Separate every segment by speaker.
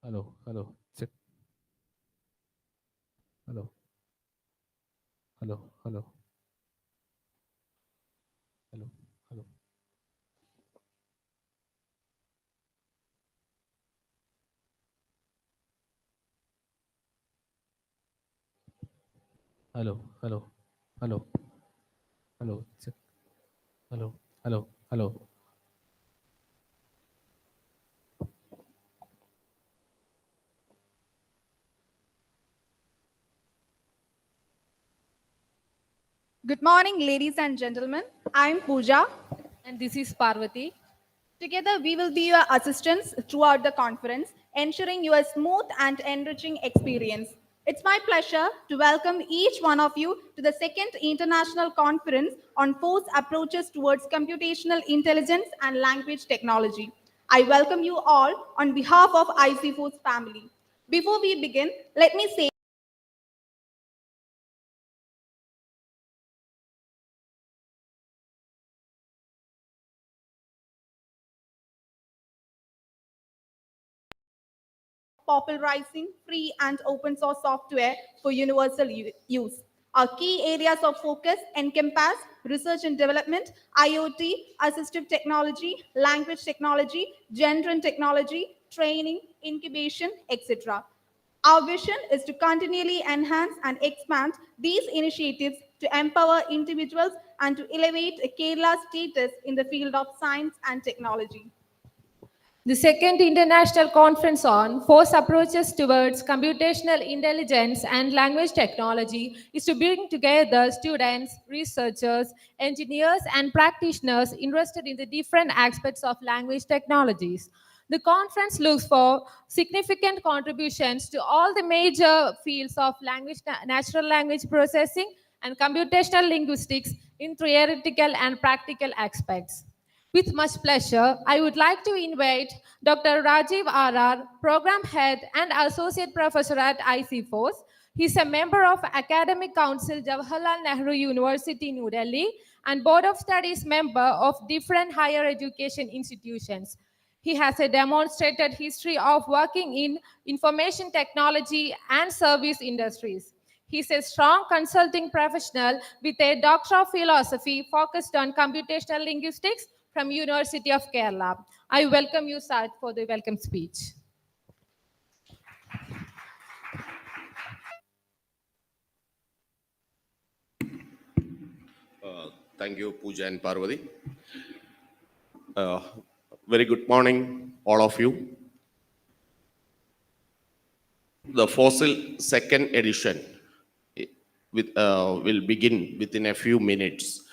Speaker 1: Hello, hello, check. Hello, hello, hello, hello, hello. Hello, hello, hello, hello, check. Hello, hello, hello.
Speaker 2: Good morning, ladies and gentlemen. I'm Pooja.
Speaker 3: And this is Parvati.
Speaker 2: Together, we will be your assistants throughout the conference, ensuring you a smooth and enriching experience. It's my pleasure to welcome each one of you to the second international conference on FOSS approaches towards computational intelligence and language technology. I welcome you all on behalf of ICFOSS family. Before we begin, let me say popularizing free and open source software for universal use. Our key areas of focus encompass research and development, IoT, assistive technology, language technology, gender and technology, training, incubation, etc. Our vision is to continually enhance and expand these initiatives to empower individuals and to elevate Kerala's status in the field of science and technology.
Speaker 3: The second international conference on FOSS approaches towards computational intelligence and language technology is to bring together students, researchers, engineers, and practitioners interested in the different aspects of language technologies. The conference looks for significant contributions to all the major fields of language, natural language processing, and computational linguistics in theoretical and practical aspects. With much pleasure, I would like to invite Dr. Rajiv R.R., Program Head and Associate Professor at ICFOSS. He is a member of Academic Council, Jawaharlal Nehru University, New Delhi, and Board of Studies member of different higher education institutions. He has a demonstrated history of working in information technology and service industries. He is a strong consulting professional with a Doctor of Philosophy focused on computational linguistics from University of Kerala. I welcome you, sir, for the welcome speech.
Speaker 4: Thank you, Pooja and Parvati. Very good morning, all of you. The FOSSIL second edition will begin within a few minutes.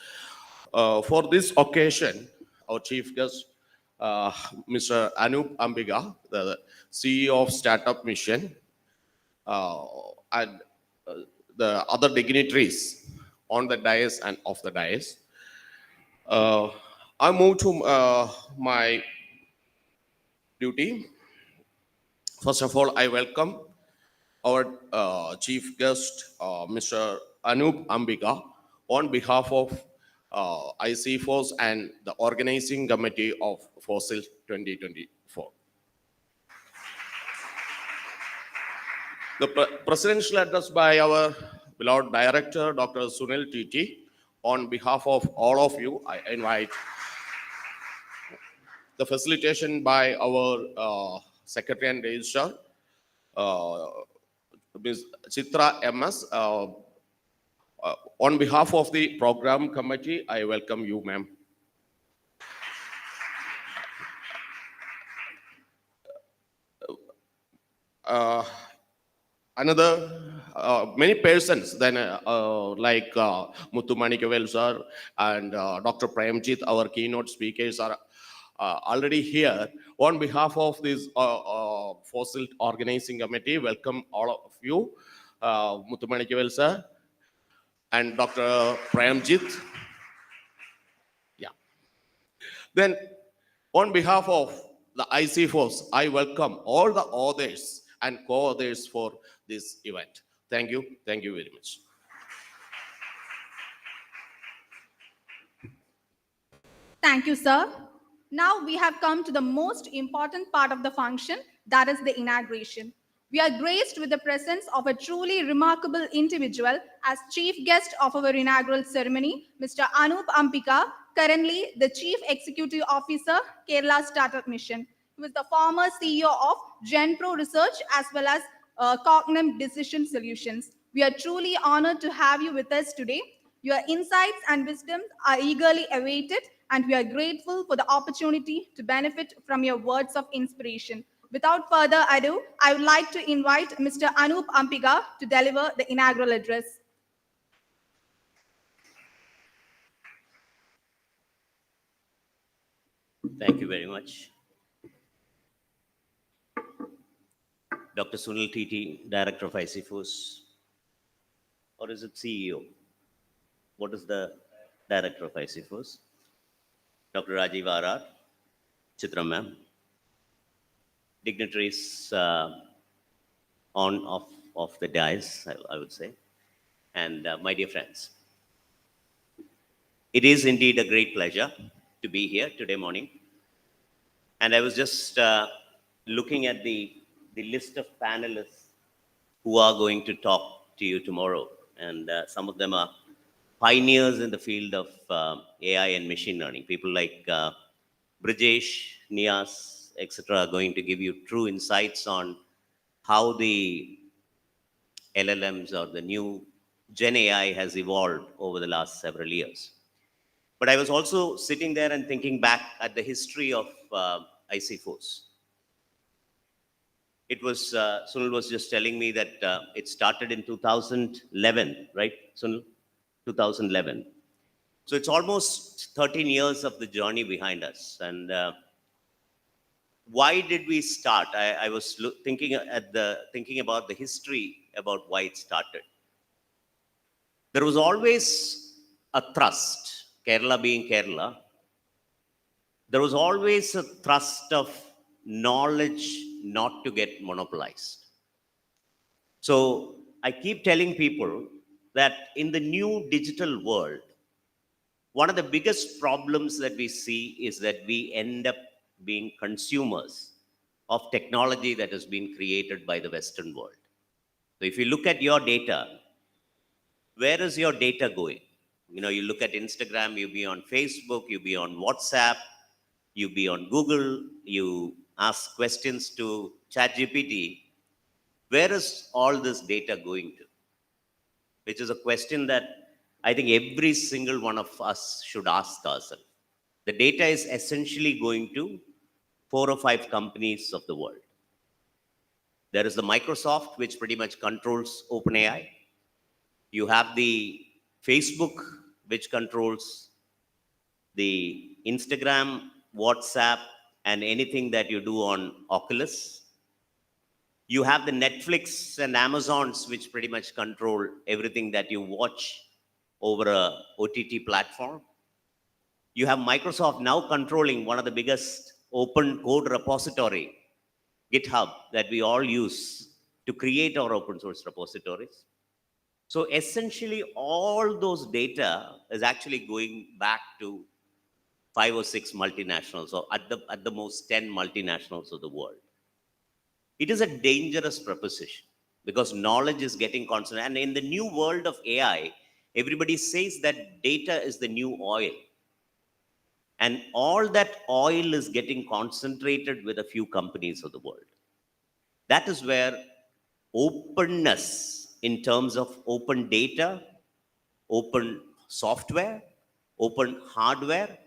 Speaker 4: For this occasion, our chief guest, Mr. Anup Ambiga, the CEO of Startup Mission, and the other dignitaries on the dais and off the dais. I move to my duty. First of all, I welcome our chief guest, Mr. Anup Ambiga, on behalf of ICFOSS and the organizing committee of FOSSIL 2024. The presidential address by our beloved director, Dr. Sunil Titi. On behalf of all of you, I invite the facilitation by our Secretary and Registrar, Ms. Chitra MS. On behalf of the program committee, I welcome you, ma'am. Many persons then like Muthu Manikavel sir and Dr. Premjit, our keynote speakers, are already here. On behalf of this FOSSIL organizing committee, welcome all of you, Muthu Manikavel sir and Dr. Premjit. Yeah. Then on behalf of the ICFOSS, I welcome all the authors and co-authors for this event. Thank you. Thank you very much.
Speaker 2: Thank you, sir. Now we have come to the most important part of the function, That is the inauguration. We are graced with the presence of a truly remarkable individual as chief guest of our inaugural ceremony, Mr. Anup Ampika, currently the Chief Executive Officer, Kerala Startup Mission. He was the former CEO of GenPro Research as well as Cognem Decision Solutions. We are truly honored to have you with us today. Your insights and wisdoms are eagerly awaited, and we are grateful for the opportunity to benefit from your words of inspiration. Without further ado, I would like to invite Mr. Anup Ampiga to deliver the inaugural address.
Speaker 5: Thank you very much. Dr. Sunil TT, Director of ICFOSS, or is it CEO? What is the Director of ICFOSS? Dr. Rajiv RR, Chitra ma'am, dignitaries of the dais, I would say, and my dear friends. It is indeed a great pleasure to be here today morning. And I was just looking at the list of panelists who are going to talk to you tomorrow. And some of them are pioneers in the field of AI and machine learning. People like Brijesh, Nias, etc. are going to give you true insights on how the LLMs or the new Gen AI has evolved over the last several years. But I was also sitting there and thinking back at the history of ICFOSS. It was, Sunil was just telling me that it started in 2011, right, Sunil? 2011. So it's almost 13 years of the journey behind us. And why did we start? I was thinking about the history about why it started. There was always a thrust, Kerala being Kerala. There was always a thrust of knowledge not to get monopolized. So I keep telling people that in the new digital world, one of the biggest problems that we see is that we end up being consumers of technology that has been created by the Western world. So if you look at your data, where is your data going? You know, you look at Instagram, you be on Facebook, you be on WhatsApp, you be on Google, you ask questions to ChatGPT. Where is all this data going to? Which is a question that I think every single one of us should ask ourselves. The data is essentially going to 4 or 5 companies of the world. There is the Microsoft, which pretty much controls OpenAI. You have the Facebook, which controls the Instagram, WhatsApp, and anything that you do on Oculus. You have the Netflix and Amazons, which pretty much control everything that you watch over a OTT platform. You have Microsoft now controlling one of the biggest open code repository, GitHub, that we all use to create our open source repositories. So essentially, all those data is actually going back to 5 or 6 multinationals, or at the most 10 multinationals of the world. It is a dangerous proposition because knowledge is getting concentrated. And in the new world of AI, everybody says that data is the new oil. And all that oil is getting concentrated with a few companies of the world. That is where openness in terms of open data, open software, open hardware,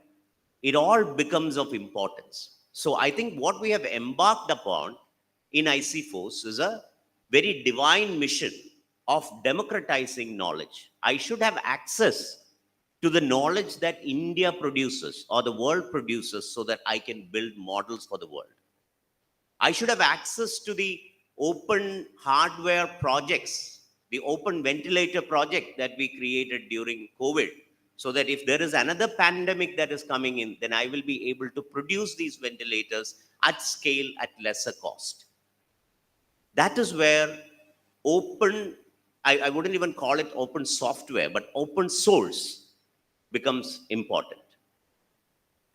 Speaker 5: it all becomes of importance. So I think what we have embarked upon in ICFOSS is a very divine mission of democratizing knowledge. I should have access to the knowledge that India produces or the world produces so that I can build models for the world. I should have access to the open hardware projects, the open ventilator project that we created during COVID, so that if there is another pandemic that is coming in, then I will be able to produce these ventilators at scale at lesser cost. That is where open, I wouldn't even call it open software, but open source becomes important.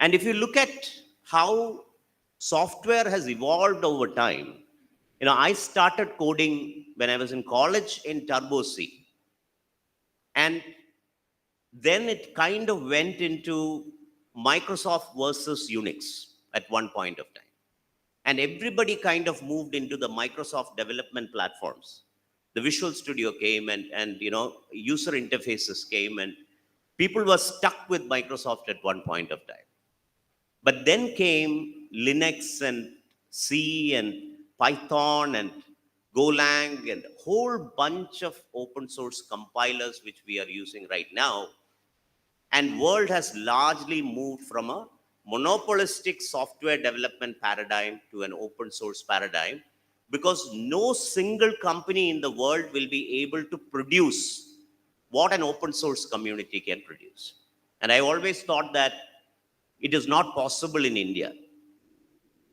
Speaker 5: And if you look at how software has evolved over time, I started coding when I was in college in Turbo C. And then it kind of went into Microsoft versus Unix at one point of time. And everybody kind of moved into the Microsoft development platforms. The Visual Studio came and user interfaces came, and people were stuck with Microsoft at one point of time. But then came Linux and C and Python and Golang and a whole bunch of open source compilers which we are using right now. And world has largely moved from a monopolistic software development paradigm to an open source paradigm, because no single company in the world will be able to produce what an open source community can produce. And I always thought that it is not possible in India,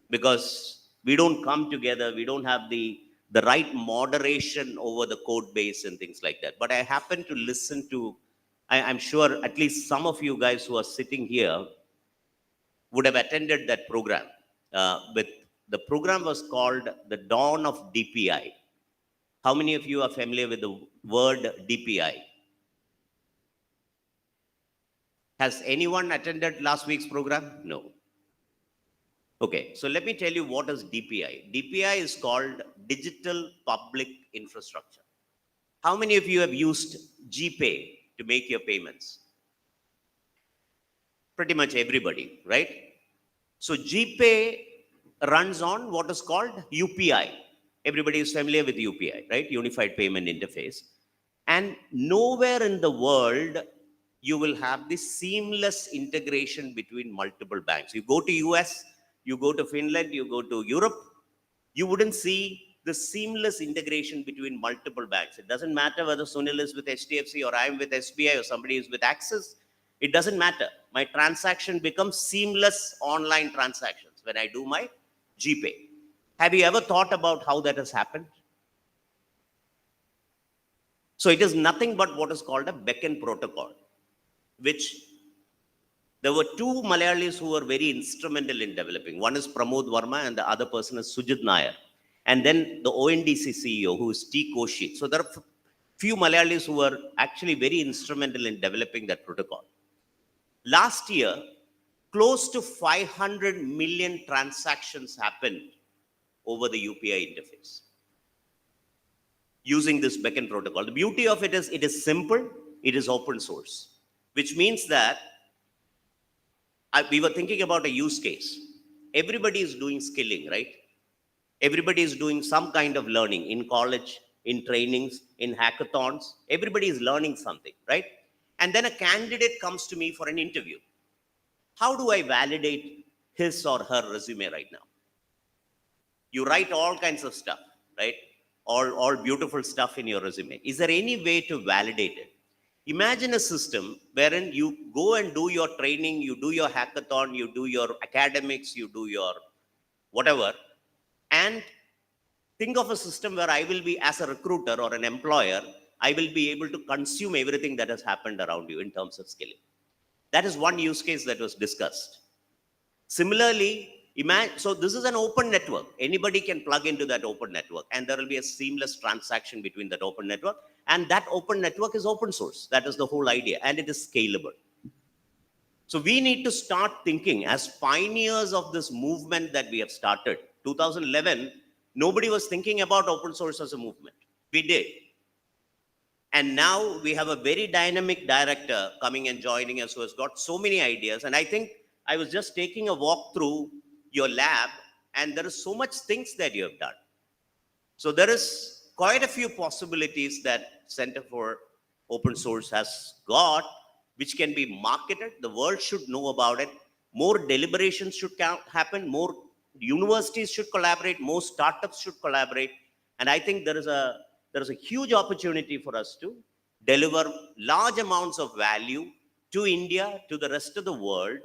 Speaker 5: because we don't come together, we don't have the right moderation over the code base and things like that. But I happen to listen to, I'm sure at least some of you guys who are sitting here would have attended that program. The program was called The Dawn of DPI. How many of you are familiar with the word DPI? Has anyone attended last week's program? No. Okay, so let me tell you what is DPI. DPI is called Digital Public Infrastructure. How many of you have used GPay to make your payments? Pretty much everybody, right? So GPay runs on what is called UPI. Everybody is familiar with UPI, right? Unified Payment Interface. And nowhere in the world you will have this seamless integration between multiple banks. You go to US, you go to Finland, you go to Europe, you wouldn't see the seamless integration between multiple banks. It doesn't matter whether Sunil is with HDFC or I'm with SBI or somebody is with Axis. It doesn't matter. My transaction becomes seamless online transactions when I do my GPay. Have you ever thought about how that has happened? So it is nothing but what is called a beacon protocol, which there were two Malayalis who were very instrumental in developing. One is Pramod Verma and the other person is Sujit Nair. And then the ONDC CEO, who is T. Koshi. So there are few Malayalis who were actually very instrumental in developing that protocol. Last year, close to 500 million transactions happened over the UPI interface using this beacon protocol. The beauty of it is simple, it is open source, which means that we were thinking about a use case. Everybody is doing skilling, right? Everybody is doing some kind of learning in college, in trainings, in hackathons. Everybody is learning something, right? And then a candidate comes to me for an interview. How do I validate his or her resume right now? You write all kinds of stuff, right? All beautiful stuff in your resume. Is there any way to validate it? Imagine a system wherein you go and do your training, you do your hackathon, you do your academics, you do your whatever, and think of a system where I will be, as a recruiter or an employer, I will be able to consume everything that has happened around you in terms of skilling. That is one use case that was discussed. Similarly, so this is an open network. Anybody can plug into that open network, and there will be a seamless transaction between that open network. And that open network is open source. That is the whole idea, and it is scalable. So we need to start thinking as pioneers of this movement that we have started. 2011, nobody was thinking about open source as a movement. We did. And now we have a very dynamic director coming and joining us who has got so many ideas. And I think I was just taking a walk through your lab, and there is so much things that you have done. So there is quite a few possibilities that Center for Open Source has got, which can be marketed. The world should know about it. More deliberations should happen. More universities should collaborate. More startups should collaborate. And I think there is a huge opportunity for us to deliver large amounts of value to India, to the rest of the world,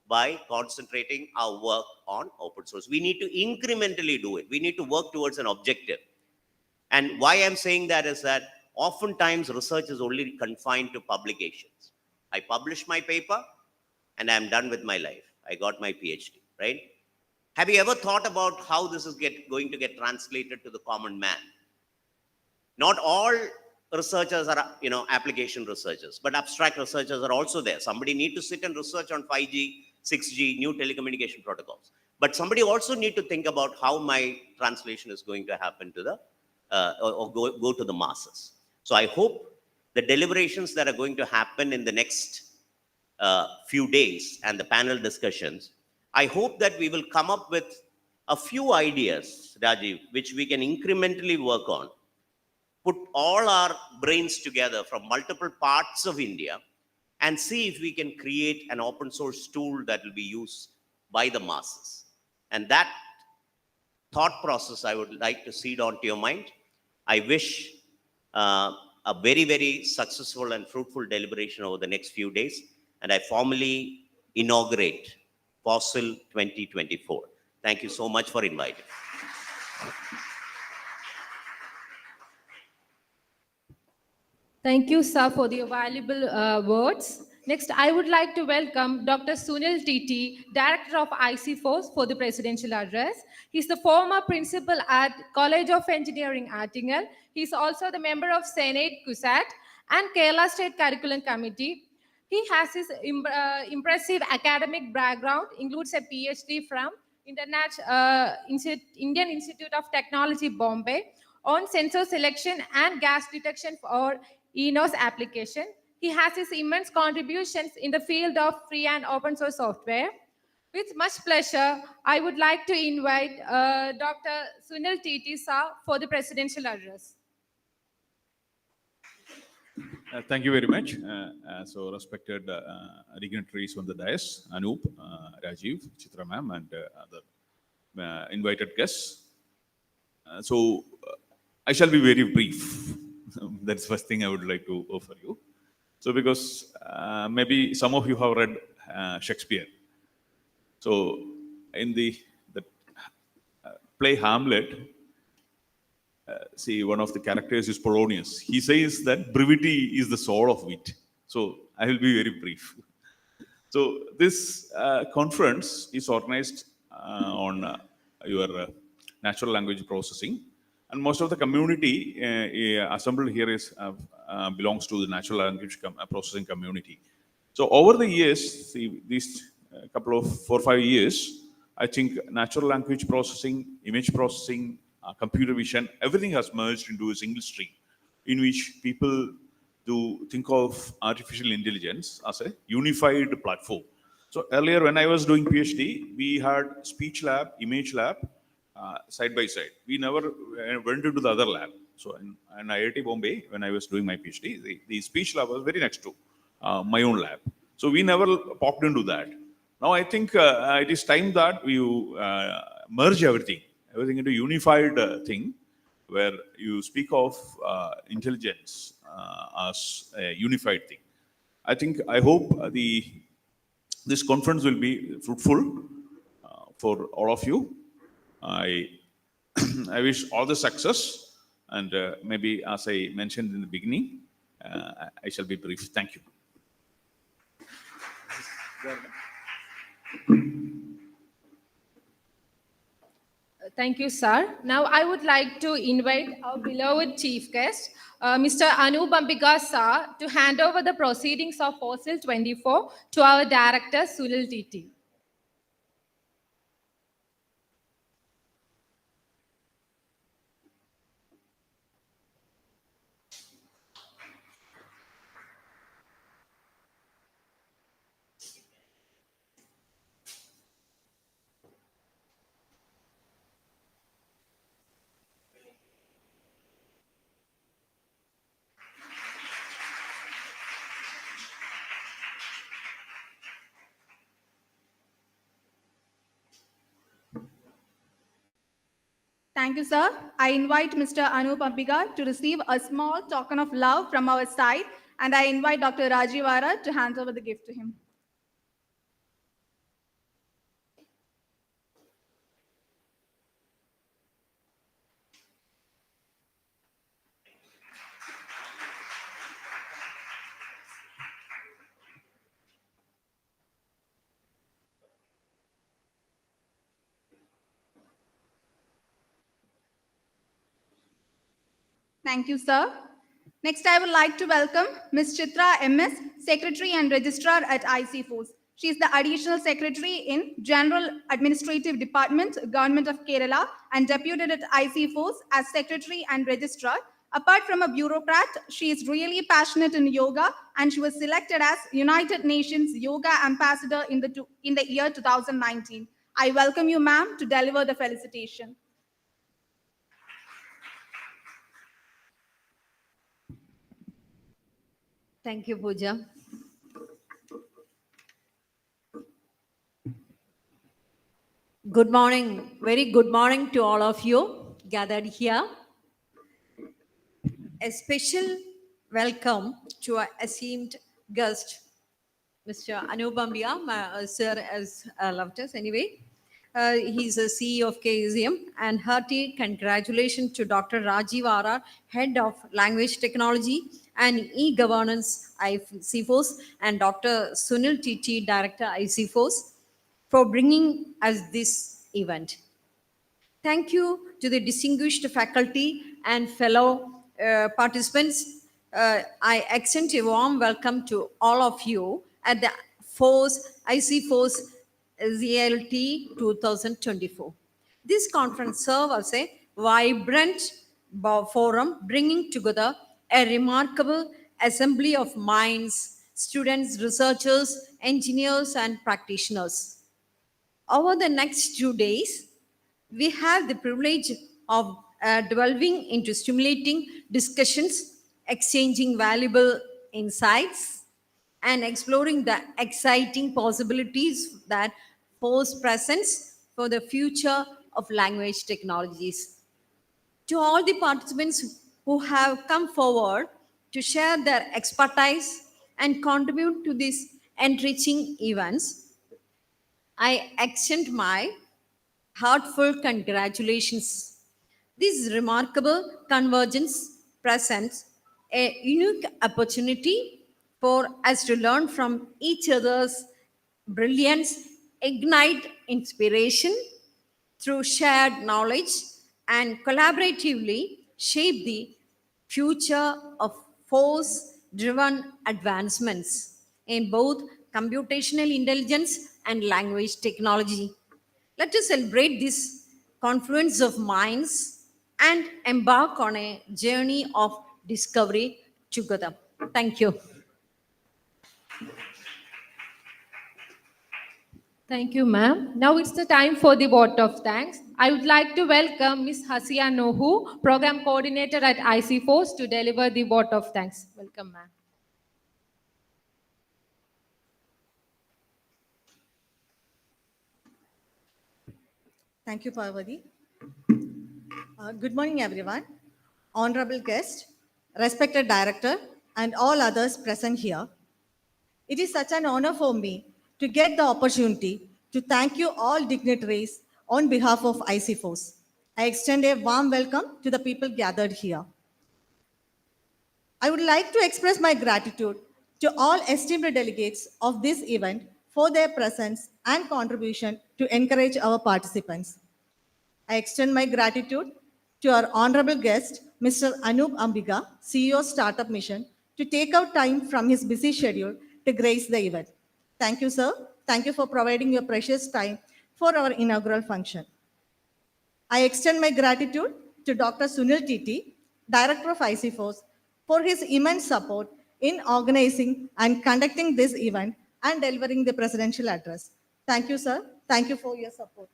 Speaker 5: by concentrating our work on open source. We need to incrementally do it. We need to work towards an objective. And why I'm saying that is that oftentimes research is only confined to publications. I publish my paper and I'm done with my life. I got my PhD, right? Have you ever thought about how this is going to get translated to the common man? Not all researchers are, application researchers, but abstract researchers are also there. Somebody need to sit and research on 5G, 6G, new telecommunication protocols. But somebody also need to think about how my translation is going to happen to the, or go to the masses. So I hope the deliberations that are going to happen in the next few days and the panel discussions, I hope that we will come up with a few ideas, Rajiv, which we can incrementally work on, put all our brains together from multiple parts of India and see if we can create an open source tool that will be used by the masses. And that thought process I would like to seed onto your mind. I wish a very, very successful and fruitful deliberation over the next few days. And I formally inaugurate FOSSIL 2024. Thank you so much for inviting.
Speaker 3: Thank you, sir, for the valuable words. Next, I would like to welcome Dr. Sunil TT, Director of ICFOSS, for the presidential address. He's the former principal at College of Engineering, Attingal. He's also the member of Senate, CUSAT, and Kerala State Curriculum Committee. He has his impressive academic background, includes a PhD from Indian Institute of Technology, Bombay, on sensor selection and gas detection for ENOS application. He has his immense contributions in the field of free and open source software. With much pleasure, I would like to invite Dr. Sunil TT Sir for the presidential address.
Speaker 6: Thank you very much. So respected dignitaries on the dais, Anup, Rajiv, Chitra ma'am, and other invited guests. I shall be very brief. That's the first thing I would like to offer you. So because maybe some of you have read Shakespeare. So in the play Hamlet, see, one of the characters is Polonius. He says that brevity is the soul of wit. So I will be very brief. So this conference is organized on your natural language processing. And most of the community assembled here is belongs to the natural language processing community. So over the years, see, these couple of 4 or 5 years, I think natural language processing, image processing, computer vision, everything has merged into a single stream in which people do think of artificial intelligence as a unified platform. So earlier when I was doing PhD, we had speech lab, image lab, side by side. We never went into the other lab. So in IIT Bombay, when I was doing my PhD, the speech lab was very next to my own lab. So we never popped into that. Now I think it is time that we merge everything into a unified thing where you speak of intelligence as a unified thing. I hope this conference will be fruitful for all of you. I wish all the success, and maybe as I mentioned in the beginning, I shall be brief. Thank you.
Speaker 3: Thank you, sir. Now I would like to invite our beloved chief guest, Mr. Anu Bambiga sir, to hand over the proceedings of FOSSIL 24 to our director, Sunil TT.
Speaker 2: Thank you, sir. I invite Mr. Anu Pampiga to receive a small token of love from our side, and I invite Dr. Rajivara to hand over the gift to him. Thank you, sir. Next, I would like to welcome Ms. Chitra MS, Secretary and Registrar at ICFOSS. She is the Additional Secretary in General Administrative Department, Government of Kerala, and deputed at ICFOSS as Secretary and Registrar. Apart from a bureaucrat, she is really passionate in yoga, and she was selected as United Nations Yoga Ambassador in the year 2019. I welcome you, ma'am, to deliver the felicitation.
Speaker 7: Thank you, Pooja. Good morning, very good morning to all of you gathered here. A special welcome to our esteemed guest, Mr. Anubambia, sir has loved us anyway. He's a CEO of KZM, and hearty congratulations to Dr. Rajiv R.R., Head of Language Technology and E-Governance ICFOSS, and Dr. Sunil T.T., Director ICFOSS, for bringing us this event. Thank you to the distinguished faculty and fellow participants. I extend a warm welcome to all of you at the ICFOSS ZLT 2024. This conference serves as a vibrant forum bringing together a remarkable assembly of minds, students, researchers, engineers, and practitioners. Over the next 2 days, we have the privilege of delving into stimulating discussions, exchanging valuable insights, and exploring the exciting possibilities that pose presents for the future of language technologies. To all the participants who have come forward to share their expertise and contribute to these enriching events, I extend my heartfelt congratulations. This remarkable convergence presents a unique opportunity for us to learn from each other's brilliance, ignite inspiration through shared knowledge, and collaboratively shape the future of force driven advancements in both computational intelligence and language technology. Let us celebrate this confluence of minds and embark on a journey of discovery together. Thank you.
Speaker 3: Thank you, ma'am. Now it's the time for the vote of thanks. I would like to welcome Ms. Hasia Nohu, Program Coordinator at ICFOSS, to deliver the vote of thanks. Welcome, ma'am.
Speaker 8: Thank you, Parvati. Good morning, everyone. Honorable guest, respected director, and all others present here. It is such an honor for me to get the opportunity to thank you all dignitaries on behalf of ICFOSS. I extend a warm welcome to the people gathered here. I would like to express my gratitude to all esteemed delegates of this event for their presence and contribution to encourage our participants. I extend my gratitude to our honorable guest, Mr. Anup Ambiga, CEO Startup Mission, to take out time from his busy schedule to grace the event. Thank you, sir. Thank you for providing your precious time for our inaugural function. I extend my gratitude to Dr. Sunil Titi, Director of ICFOSS, for his immense support in organizing and conducting this event and delivering the presidential address. Thank you, sir. Thank you for your support.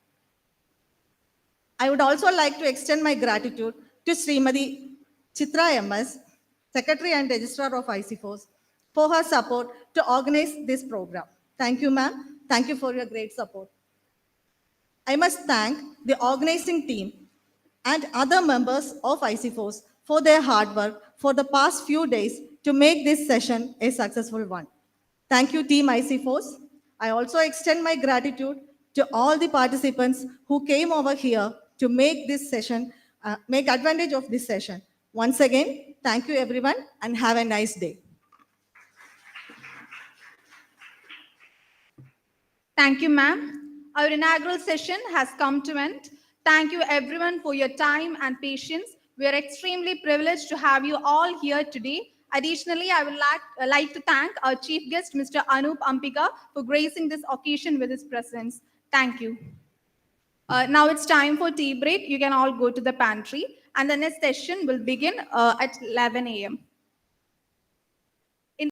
Speaker 8: I would also like to extend my gratitude to Srimati Chitra MS, Secretary and Registrar of ICFOSS, for her support to organize this program. Thank you, ma'am. Thank you for your great support. I must thank the organizing team and other members of ICFOSS for their hard work for the past few days to make this session a successful one. Thank you, Team ICFOSS. I also extend my gratitude to all the participants who came over here to make this session, make advantage of this session. Once again, thank you everyone and have a nice day.
Speaker 2: Thank you, ma'am. Our inaugural session has come to an end. Thank you everyone for your time and patience. We are extremely privileged to have you all here today. Additionally, I would like to thank our chief guest, Mr. Anup Ampika, for gracing this occasion with his presence. Thank you. Now it's time for tea break. You can all go to the pantry, and the next session will begin at 11 a.m.